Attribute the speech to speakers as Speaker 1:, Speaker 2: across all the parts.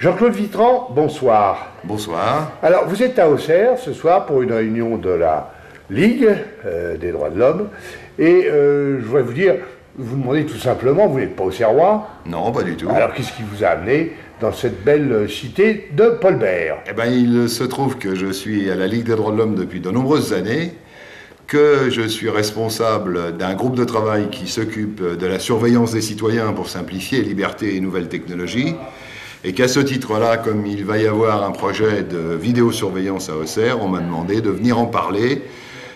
Speaker 1: Jean-Claude Vitran, bonsoir.
Speaker 2: Bonsoir.
Speaker 1: Alors, vous êtes à Auxerre ce soir pour une réunion de la Ligue des droits de l'homme. Et je voudrais vous demander tout simplement, vous n'êtes pas auxerrois?
Speaker 2: Non, pas du tout.
Speaker 1: Alors, qu'est-ce qui vous a amené dans cette belle cité de Paul Bert?
Speaker 2: Eh bien, il se trouve que je suis à la Ligue des droits de l'homme depuis de nombreuses années, que je suis responsable d'un groupe de travail qui s'occupe de la surveillance des citoyens pour simplifier liberté et nouvelles technologies, et qu'à ce titre-là, comme il va y avoir un projet de vidéosurveillance à Auxerre, on m'a demandé de venir en parler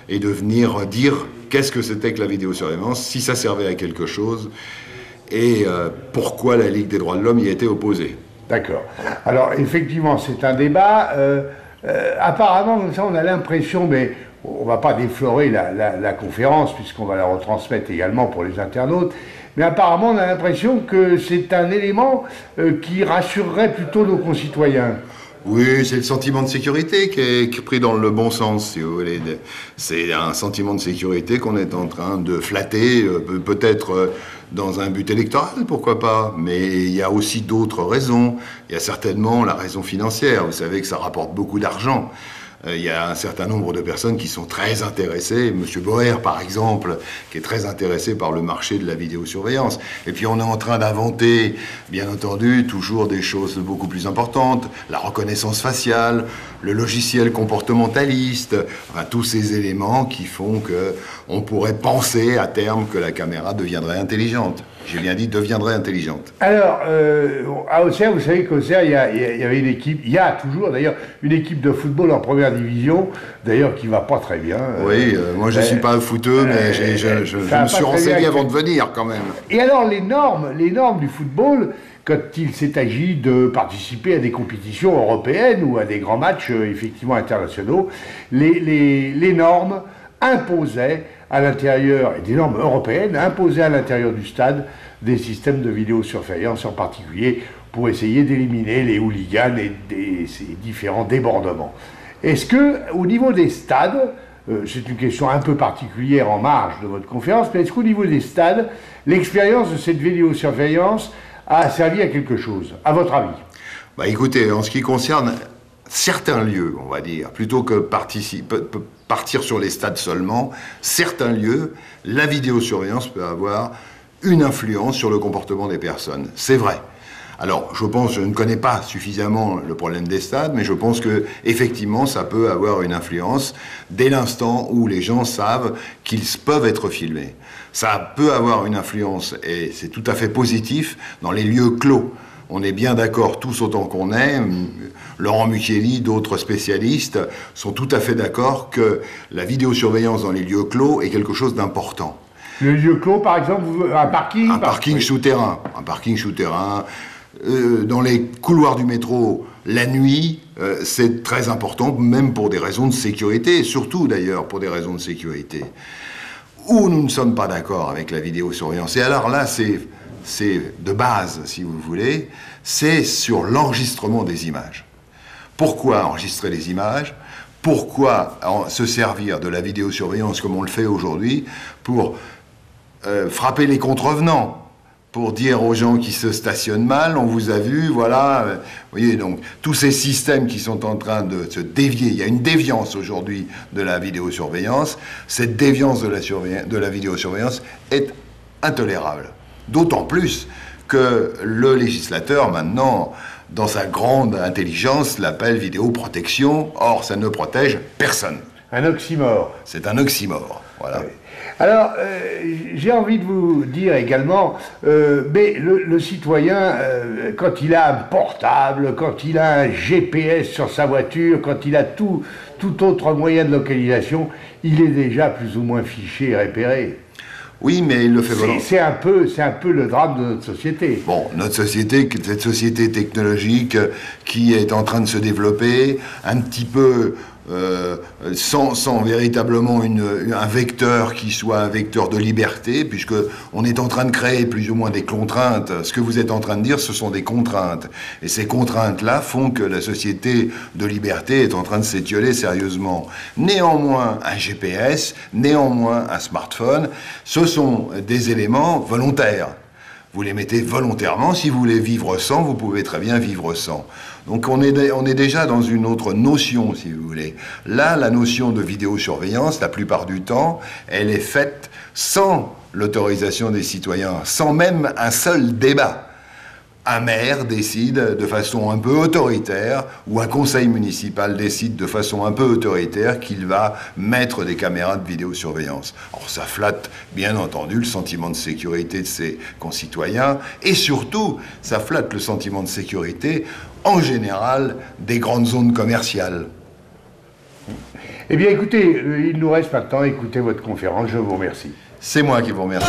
Speaker 2: et de venir dire qu'est-ce que c'était que la vidéosurveillance, si ça servait à quelque chose, et pourquoi la Ligue des droits de l'homme y était opposée.
Speaker 1: D'accord. Alors, effectivement, c'est un débat. Apparemment, comme ça, on a l'impression, mais on ne va pas déflorer la conférence, puisqu'on va la retransmettre également pour les internautes, mais apparemment, on a l'impression que c'est un élément qui rassurerait plutôt nos concitoyens.
Speaker 2: Oui, c'est le sentiment de sécurité qui est pris dans le bon sens, si vous voulez. C'est un sentiment de sécurité qu'on est en train de flatter, peut-être dans un but électoral, pourquoi pas. Mais il y a aussi d'autres raisons. Il y a certainement la raison financière. Vous savez que ça rapporte beaucoup d'argent. Il y a un certain nombre de personnes qui sont très intéressées, M. Boer par exemple, qui est très intéressé par le marché de la vidéosurveillance. Et puis on est en train d'inventer, bien entendu, toujours des choses beaucoup plus importantes, la reconnaissance faciale, le logiciel comportementaliste, enfin tous ces éléments qui font qu'on pourrait penser à terme que la caméra deviendrait intelligente. J'ai bien dit deviendrait intelligente.
Speaker 1: Alors, à Auxerre, vous savez qu'Auxerre, il y avait une équipe, il y a toujours d'ailleurs une équipe de football en première division, d'ailleurs qui va pas très bien.
Speaker 2: Oui, moi je ne suis pas un footeux, mais je me suis renseigné avant de venir quand même.
Speaker 1: Et alors les normes du football, quand il s'est agi de participer à des compétitions européennes ou à des grands matchs effectivement internationaux, les normes imposaient à l'intérieur, et des normes européennes imposaient à l'intérieur du stade des systèmes de vidéosurveillance en particulier pour essayer d'éliminer les hooligans et ces différents débordements. Est-ce que, au niveau des stades, c'est une question un peu particulière en marge de votre conférence, mais est-ce qu'au niveau des stades, l'expérience de cette vidéosurveillance a servi à quelque chose, à votre avis?
Speaker 2: Bah écoutez, en ce qui concerne certains lieux, on va dire, plutôt que partir sur les stades seulement, certains lieux, la vidéosurveillance peut avoir une influence sur le comportement des personnes. C'est vrai. Alors, je ne connais pas suffisamment le problème des stades, mais je pense que effectivement, ça peut avoir une influence dès l'instant où les gens savent qu'ils peuvent être filmés. Ça peut avoir une influence, et c'est tout à fait positif, dans les lieux clos. On est bien d'accord tous autant qu'on est. Laurent Mucchielli, d'autres spécialistes sont tout à fait d'accord que la vidéosurveillance dans les lieux clos est quelque chose d'important.
Speaker 1: Le lieu clos, par exemple, un parking?
Speaker 2: Un parking souterrain. Un parking souterrain. Dans les couloirs du métro, la nuit, c'est très important, même pour des raisons de sécurité, et surtout d'ailleurs pour des raisons de sécurité. Où nous ne sommes pas d'accord avec la vidéosurveillance, et alors là, c'est de base, si vous voulez, c'est sur l'enregistrement des images. Pourquoi enregistrer les images? Pourquoi se servir de la vidéosurveillance comme on le fait aujourd'hui pour frapper les contrevenants? Pour dire aux gens qui se stationnent mal, on vous a vu, voilà. Vous voyez, donc, tous ces systèmes qui sont en train de se dévier, il y a une déviance aujourd'hui de la vidéosurveillance. Cette déviance de la vidéosurveillance est intolérable. D'autant plus que le législateur, maintenant, dans sa grande intelligence, l'appelle vidéoprotection. Or, ça ne protège personne.
Speaker 1: Un oxymore.
Speaker 2: C'est un oxymore, voilà.
Speaker 1: Oui. Alors, j'ai envie de vous dire également, mais le citoyen, quand il a un portable, quand il a un GPS sur sa voiture, quand il a tout autre moyen de localisation, il est déjà plus ou moins fiché et repéré.
Speaker 2: Oui, mais il le fait vraiment.
Speaker 1: C'est un peu le drame de notre société.
Speaker 2: Bon, notre société, cette société technologique qui est en train de se développer, un petit peu sans véritablement un vecteur qui soit un vecteur de liberté, puisque on est en train de créer plus ou moins des contraintes. Ce que vous êtes en train de dire, ce sont des contraintes. Et ces contraintes-là font que la société de liberté est en train de s'étioler sérieusement. Néanmoins, un GPS, néanmoins un smartphone, ce sont des éléments volontaires. Vous les mettez volontairement. Si vous voulez vivre sans, vous pouvez très bien vivre sans. Donc on est déjà dans une autre notion, si vous voulez. Là, la notion de vidéosurveillance, la plupart du temps, elle est faite sans l'autorisation des citoyens, sans même un seul débat. Un maire décide de façon un peu autoritaire, ou un conseil municipal décide de façon un peu autoritaire qu'il va mettre des caméras de vidéosurveillance. Alors ça flatte bien entendu le sentiment de sécurité de ses concitoyens, et surtout, ça flatte le sentiment de sécurité, en général, des grandes zones commerciales.
Speaker 1: Eh bien écoutez, il nous reste maintenant à écouter votre conférence, je vous remercie.
Speaker 2: C'est moi qui vous remercie.